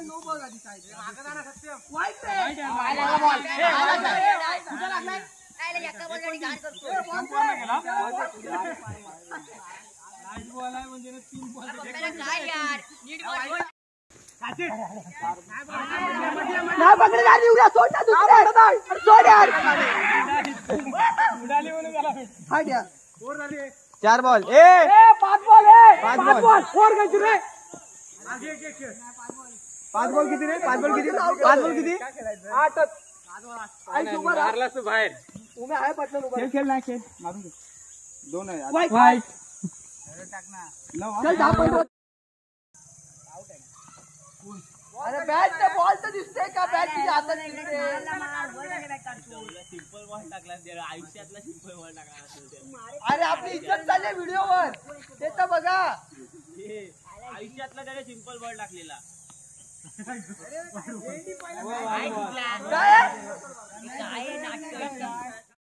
No ball आधी काय मागे जा ना सत्यम. वाईट रे आला बॉल. कुठे लागलाय काय एका बॉलने घाण करतो. लाईट बॉल आहे म्हणजे 3 बॉल काय यार नीट बॉल. ना पकडे गाडी उड्या सोड ना दुसरे सोड यार उडाली म्हणून गेला. हाय यार फोर झाली. 4 बॉल 5 बॉल आहे 5 बॉल फोर घ्यायची रे आगे एक खेळ. 5 बॉल किती रे 5 बॉल किती 5 बॉल किती 8च मारलास तू बाहेर. उमे आहे पटलं उभा खेळ नाही खेळ मारून घे 2 आहे वाईट वाईट चल 10 पॉइंट अरे बॅट ते बॉल तर दिसते का बॅट तुझ्या हातात दिसते सिंपल बॉल टाकला आयुष्यातला सिंपल बॉल टाकला. अरे आपली इज्जत चालली व्हिडिओवर ते तर बघा आयुष्यातला त्याने सिंपल बॉल टाकलेला.